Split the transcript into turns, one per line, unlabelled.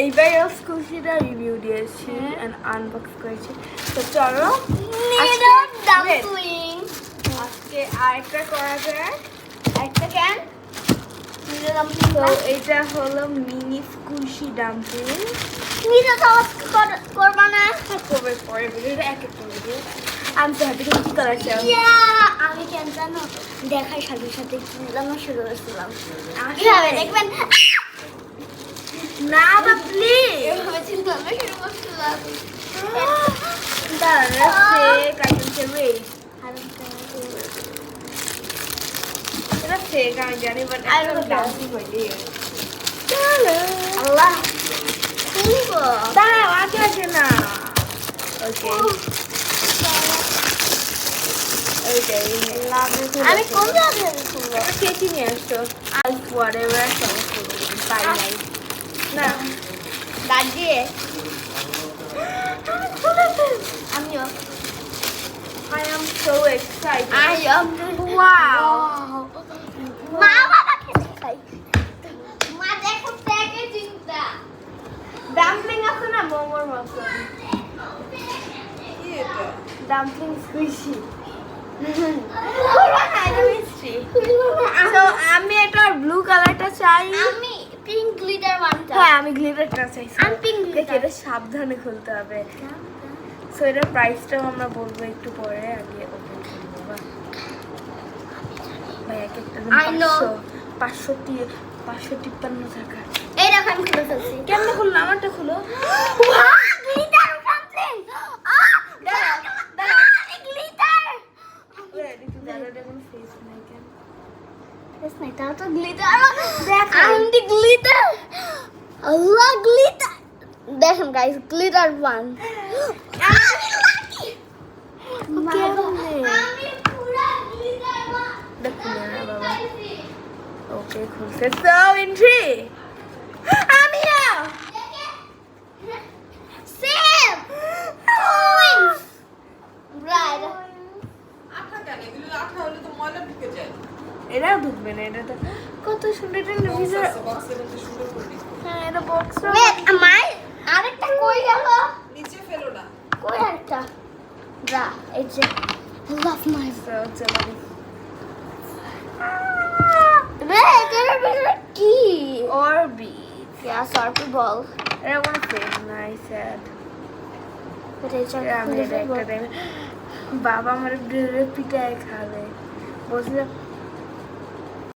এইবার স্কুশিটা রিভিউ দিয়েছি and unbox করেছি। তো চলো
ডাম্পলিং
আজকে আরেকটা করা যাক।
একটা ক্যান নিডো ডাম্পলিং
তো এটা হলো মিনি স্কুশি ডাম্পলিং।
নিডো সস করবা না
কবে পরে ভিডিওটা এক এক করে দিও। আমি তো হ্যাপি কি কালার চাও?
আমি কেন জানো দেখার সাথে সাথে কিনলাম শুরু করেছিলাম
আসলে।
কিভাবে দেখবেন
না বা প্লিজ
এভাবে চিন্তা শুরু করছিলাম
ফেক আইটেমসের ওয়েট। এটা ফেক আমি জানি but
I don't know.
Dumpling হইলে চলো
আল্লাহ খুলবো
দাঁড়াও আগে আছে না। ওকে
আমি কোন জায়গা থেকে খুলবো
কেচি নিয়ে আসতো আজ whatever সমস্ত পাই নাই না
দাঁত দিয়ে আমিও
I am so excited.
wow মা বাবা খেতে খাই মা দেখো প্যাকেজিংটা
ডাম্পলিং আছে না মোমোর মতো ডাম্পলিং স্কুইশি। তো আমি এটা ব্লু কালারটা চাই।
আমি পিঙ্ক গ্লিটার ওয়ানটা
হ্যাঁ আমি গ্লিটারটা চাই।
আমি pink
দেখি
glitter।
এটা সাবধানে খুলতে হবে। সো এটার প্রাইসটাও আমরা বলবো একটু পরে, আগে ওপেন করবো। ভাই এক একটা
I know.
553 টাকা।
এই দেখো আমি খুলে ফেলছি
কেমনে খুললো? আমারটা খুলো।
গ্লিটার সামথিং
দাঁড়াও,
গ্লিটার
দাঁড়াও, কোনো ফেস নাই কেন?
Yes, my daughter glitter.
That's
I'm the glitter. Allah glitter. দেখেন guys, glitter one. আমি পুরা glitter one.
দেখুন না বাবা। ওকে খুলছে। সো এন্ট্রি আমিও
Same. Coins. Right.
এরাও ঢুকবে না। এটা তো কত সুন্দর একটা ভিতরে। হ্যাঁ এটা বক্স।
Wait, আমার আরেকটা কই গেল?
নিচে ফেলো না।
কই আরেকটা? যা, এই যে love my
চলো
রে, এটার ভিতরে কি?
অরবি।
Yeah, sorry ball.
এটা কোনো ফেস নাই স্যাড।
But it's
আমি এটা একটা টাইম বাবা আমার পিঠায় খাবে বলছিল